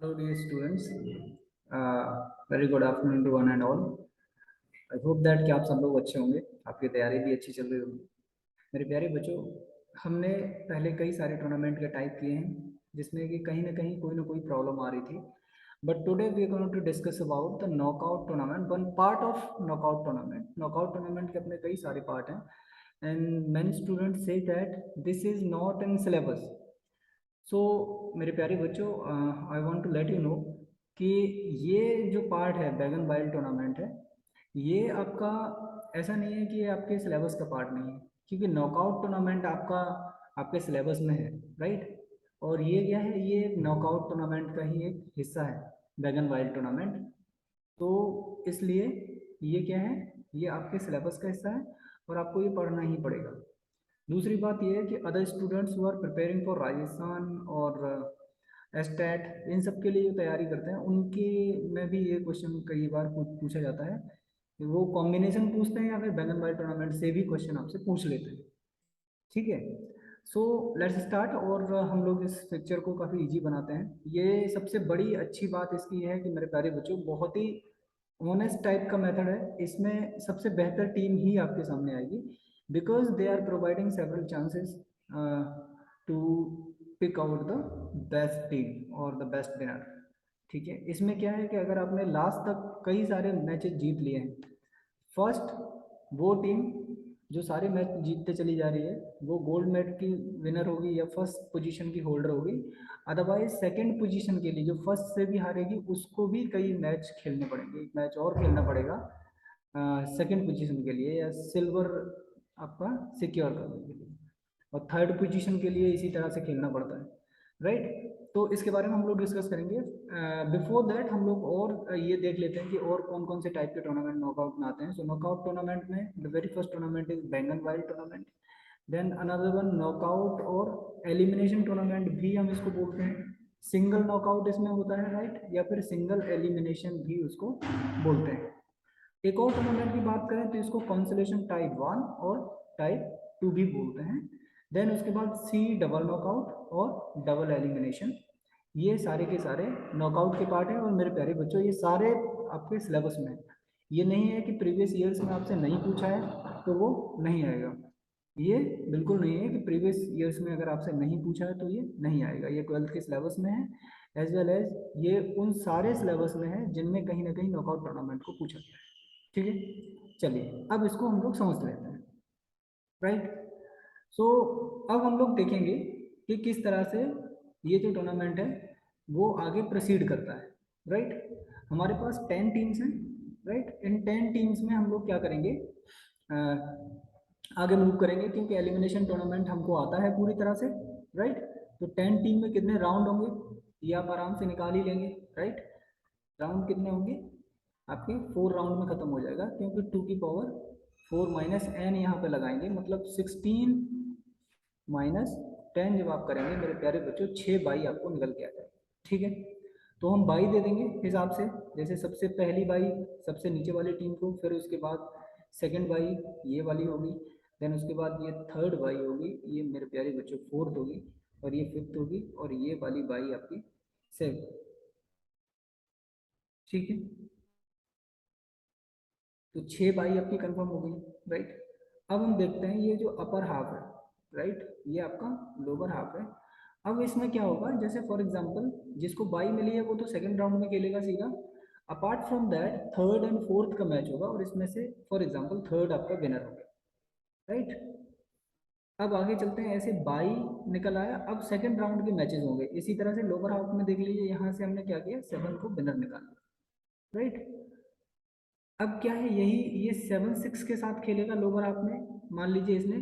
Hello, dear students. Very good afternoon to one and all. I hope that कि आप सब लोग अच्छे होंगे, आपकी तैयारी भी अच्छी चल रही होगी। मेरे प्यारे बच्चों, हमने पहले कई सारे टूर्नामेंट के टाइप किए हैं, जिसमें कि कहीं ना कोई प्रॉब्लम आ रही थी। But today we are going to discuss about the knockout tournament, one part of knockout tournament. Knockout tournament के अपने कई सारे पार्ट हैं, and many students say that this is not in syllabus. So मेरे प्यारे बच्चों, I want to let you know कि ये जो पार्ट है बैगन बाइल टूर्नामेंट है, ये आपका ऐसा नहीं है कि ये आपके सिलेबस का पार्ट नहीं है, क्योंकि नॉकआउट टूर्नामेंट आपका आपके सिलेबस में है, राइट। और ये क्या है, ये नॉकआउट टूर्नामेंट का ही एक हिस्सा है, बैगन बाइल टूर्नामेंट। तो इसलिए ये क्या है, ये आपके सिलेबस का हिस्सा है और आपको ये पढ़ना ही पड़ेगा। दूसरी बात यह है कि other students who are preparing for Rajasthan और एस्टेट, इन सब के लिए जो तैयारी करते हैं, उनके में भी ये क्वेश्चन कई बार पूछा जाता है कि वो कॉम्बिनेशन पूछते हैं या फिर बैंगन बाई टूर्नामेंट से भी क्वेश्चन आपसे पूछ लेते हैं। ठीक है, सो लेट्स स्टार्ट। और हम लोग इस पिक्चर को काफ़ी इजी बनाते हैं। ये सबसे बड़ी अच्छी बात इसकी है कि मेरे प्यारे बच्चों, बहुत ही ऑनेस्ट टाइप का मेथड है। इसमें सबसे बेहतर टीम ही आपके सामने आएगी, because they are providing several chances to pick out the best team और द बेस्ट विनर। ठीक है, इसमें क्या है कि अगर आपने लास्ट तक कई सारे मैचेस जीत लिए हैं, फर्स्ट वो टीम जो सारे मैच जीतते चली जा रही है, वो गोल्ड मेडल की विनर होगी या फर्स्ट पोजीशन की होल्डर होगी। अदरवाइज सेकंड पोजीशन के लिए जो फर्स्ट से भी हारेगी, उसको भी कई मैच खेलने पड़ेंगे, एक मैच और खेलना पड़ेगा सेकंड पोजीशन के लिए या सिल्वर आपका सिक्योर करने के लिए। और थर्ड पोजीशन के लिए इसी तरह से खेलना पड़ता है, राइट। तो इसके बारे में हम लोग डिस्कस करेंगे। बिफोर दैट हम लोग और ये देख लेते हैं कि और कौन कौन से टाइप के टूर्नामेंट नॉकआउट में आते हैं। सो नॉकआउट टूर्नामेंट में the very first tournament is Bagnall wild tournament. Then another one knockout और एलिमिनेशन टूर्नामेंट भी हम इसको बोलते हैं। सिंगल नॉकआउट इसमें होता है, राइट, या फिर सिंगल एलिमिनेशन भी उसको बोलते हैं। एक और टूर्नामेंट की बात करें तो इसको कॉन्सोलेशन टाइप 1 और टाइप 2 भी बोलते हैं। देन उसके बाद सी डबल नॉकआउट और डबल एलिमिनेशन, ये सारे के सारे नॉकआउट के पार्ट हैं। और मेरे प्यारे बच्चों, ये सारे आपके सिलेबस में, ये नहीं है कि प्रीवियस ईयर्स में आपसे नहीं पूछा है तो वो नहीं आएगा। ये बिल्कुल नहीं है कि प्रीवियस ईयर्स में अगर आपसे नहीं पूछा है तो ये नहीं आएगा। ये 12th के सिलेबस में है, एज वेल एज ये उन सारे सिलेबस में है जिनमें कहीं ना कहीं नॉकआउट टूर्नामेंट को पूछा गया है। ठीक है, चलिए अब इसको हम लोग समझ लेते हैं, राइट। सो अब हम लोग देखेंगे कि किस तरह से ये जो टूर्नामेंट है वो आगे प्रोसीड करता है, राइट। हमारे पास 10 टीम्स हैं, राइट। इन 10 टीम्स में हम लोग क्या करेंगे, आगे मूव करेंगे, क्योंकि एलिमिनेशन टूर्नामेंट हमको आता है पूरी तरह से, राइट। तो 10 टीम में कितने राउंड होंगे ये आप आराम से निकाल ही लेंगे, राइट। राउंड कितने होंगे आपके, 4 राउंड में खत्म हो जाएगा, क्योंकि 2 की पावर 4 माइनस एन यहाँ पे लगाएंगे, मतलब 16 माइनस 10 जब आप करेंगे मेरे प्यारे बच्चों, 6 बाई आपको निकल के आ जाएगा। ठीक है, तो हम बाई दे देंगे हिसाब से, जैसे सबसे पहली बाई सबसे नीचे वाली टीम को, फिर उसके बाद सेकंड बाई ये वाली होगी, देन उसके बाद ये थर्ड बाई होगी, ये मेरे प्यारे बच्चों फोर्थ होगी, और ये फिफ्थ होगी, और ये वाली बाई आपकी सेवन। ठीक है, तो 6 बाई आपकी कंफर्म हो गई, राइट। अब हम देखते हैं ये जो अपर हाफ है, राइट, ये आपका लोअर हाफ है। अब इसमें क्या होगा, जैसे फॉर एग्जांपल जिसको बाई मिली है वो तो सेकंड राउंड में खेलेगा सीधा। Apart from that third and fourth का मैच होगा, और इसमें से फॉर एग्जांपल थर्ड आपका विनर होगा, राइट। अब आगे चलते हैं, ऐसे बाई निकल आया, अब सेकंड राउंड के मैचेस होंगे इसी तरह से। लोअर हाफ में देख लीजिए, यहाँ से हमने क्या किया, 7 को विनर निकाला, राइट। अब क्या है, यही ये 7-6 के साथ खेलेगा लोअर हाफ में। मान लीजिए इसने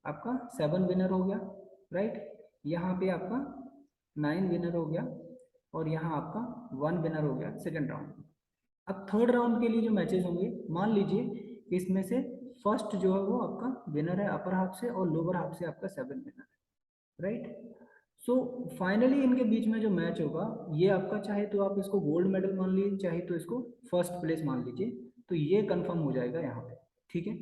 आपका 7 विनर हो गया, राइट। यहाँ पे आपका 9 विनर हो गया, और यहाँ आपका 1 विनर हो गया सेकंड राउंड में। अब थर्ड राउंड के लिए जो मैचेस होंगे, मान लीजिए कि इसमें से फर्स्ट जो है वो आपका विनर है अपर हाफ से, और लोअर हाफ से आपका 7 विनर है, राइट। सो फाइनली इनके बीच में जो मैच होगा, ये आपका चाहे तो आप इसको गोल्ड मेडल मान लीजिए, चाहे तो इसको फर्स्ट प्लेस मान लीजिए, तो ये कंफर्म हो जाएगा यहाँ पे। ठीक है,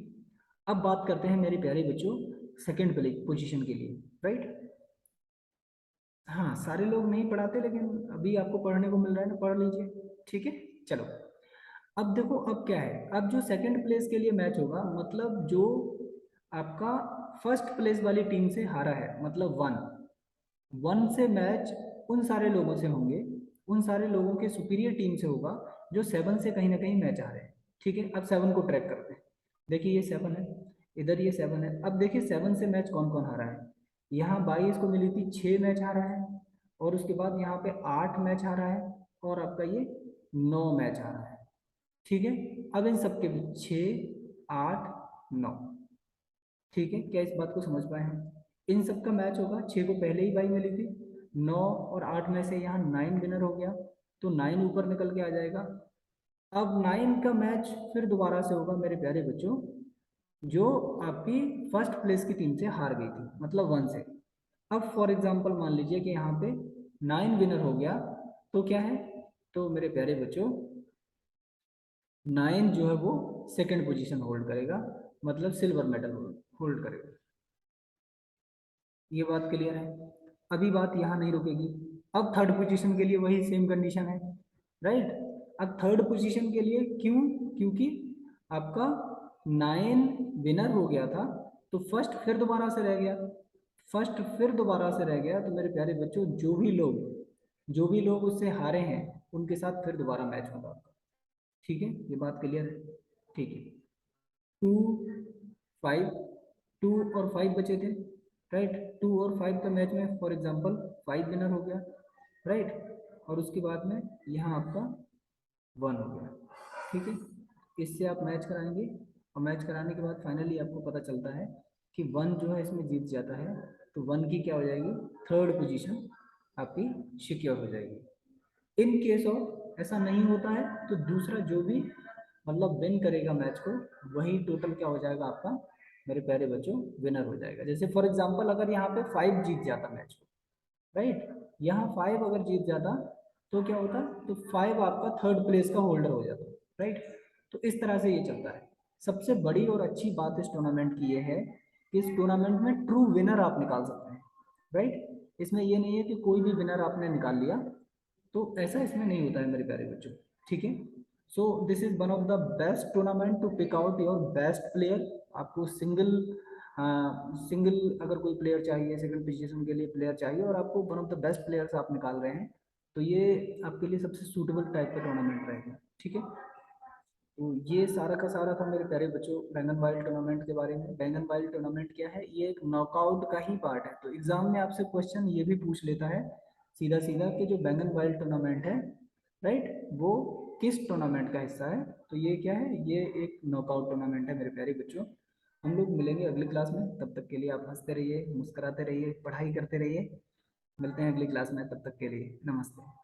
अब बात करते हैं मेरे प्यारे बच्चों सेकंड प्ले पोजीशन के लिए, राइट। हाँ, सारे लोग नहीं पढ़ाते, लेकिन अभी आपको पढ़ने को मिल रहा है ना, पढ़ लीजिए। ठीक है, चलो। अब देखो, अब क्या है, अब जो सेकंड प्लेस के लिए मैच होगा, मतलब जो आपका फर्स्ट प्लेस वाली टीम से हारा है, मतलब वन वन से मैच उन सारे लोगों से होंगे, उन सारे लोगों के सुपीरियर टीम से होगा जो सेवन से कहीं ना कहीं मैच आ रहे हैं। ठीक है, अब सेवन को ट्रैक करते हैं। देखिए ये सेवन है, इधर ये सेवन है। अब देखिए सेवन से मैच कौन कौन हारा है। यहाँ 22 को मिली थी, 6 मैच हारा है, और उसके बाद यहाँ पे 8 मैच हारा है, और आपका ये 9 मैच हारा है। ठीक है, अब इन सबके बीच 6, 8, 9। ठीक है, क्या इस बात को समझ पाए हैं? इन सब का मैच होगा, 6 को पहले ही बाई मिली थी, 9 और 8 में से यहाँ 9 विनर हो गया, तो 9 ऊपर निकल के आ जाएगा। अब 9 का मैच फिर दोबारा से होगा मेरे प्यारे बच्चों, जो आपकी फर्स्ट प्लेस की टीम से हार गई थी, मतलब वन से। अब फॉर एग्जाम्पल मान लीजिए कि यहाँ पे 9 विनर हो गया, तो क्या है, तो मेरे प्यारे बच्चों 9 जो है वो सेकंड पोजीशन होल्ड करेगा, मतलब सिल्वर मेडल होल्ड करेगा। ये बात क्लियर है? अभी बात यहाँ नहीं रुकेगी। अब थर्ड पोजीशन के लिए वही सेम कंडीशन है, राइट? अब थर्ड पोजीशन के लिए क्यों? क्योंकि आपका 9 विनर हो गया था, तो फर्स्ट फिर दोबारा से रह गया। फर्स्ट फिर दोबारा से रह गया, तो मेरे प्यारे बच्चों जो भी लोग उससे हारे हैं, उनके साथ फिर दोबारा मैच होगा आपका। ठीक है, ये बात क्लियर है? ठीक है। 2, 5, 2 और 5 बचे थे, राइट? 2 और 5 का मैच में फॉर एग्जांपल 5 विनर हो गया, राइट? और उसके बाद में यहाँ आपका 1 हो गया। ठीक है, इससे आप मैच कराएंगे, और मैच कराने के बाद फाइनली आपको पता चलता है कि 1 जो है इसमें जीत जाता है, तो 1 की क्या हो जाएगी, थर्ड पोजीशन आपकी सिक्योर हो जाएगी। इन केस ऑफ ऐसा नहीं होता है, तो दूसरा जो भी मतलब विन करेगा मैच को, वही टोटल क्या हो जाएगा आपका, मेरे प्यारे बच्चों, विनर हो जाएगा। जैसे फॉर एग्जांपल अगर यहाँ पे 5 जीत जाता मैच को, राइट, यहाँ 5 अगर जीत जाता, तो क्या होता, तो 5 आपका थर्ड प्लेस का होल्डर हो जाता, राइट? तो इस तरह से ये चलता है। सबसे बड़ी और अच्छी बात इस टूर्नामेंट की ये है कि इस टूर्नामेंट में ट्रू विनर आप निकाल सकते हैं, राइट? इसमें ये नहीं है कि कोई भी विनर आपने निकाल लिया, तो ऐसा इसमें नहीं होता है मेरे प्यारे बच्चों। ठीक है, so this is one of the best tournament to pick out your best player. आपको सिंगल अगर कोई प्लेयर चाहिए, सेकंड पोजीशन के लिए प्लेयर चाहिए, और आपको one of the best players आप निकाल रहे हैं, तो ये आपके लिए सबसे सूटेबल टाइप का टूर्नामेंट रहेगा। ठीक है, तो ये सारा का सारा था मेरे प्यारे बच्चों बैंगन वाइल्ड टूर्नामेंट के बारे में। बैंगन वाइल्ड टूर्नामेंट क्या है, ये एक नॉकआउट का ही पार्ट है। तो एग्जाम में आपसे क्वेश्चन ये भी पूछ लेता है सीधा सीधा कि जो बैंगन वाइल्ड टूर्नामेंट है, राइट, वो किस टूर्नामेंट का हिस्सा है। तो ये क्या है, ये एक नॉकआउट टूर्नामेंट है मेरे प्यारे बच्चों। हम लोग मिलेंगे अगली क्लास में, तब तक के लिए आप हंसते रहिए, मुस्कुराते रहिए, पढ़ाई करते रहिए। मिलते हैं अगली क्लास में, तब तक के लिए नमस्ते।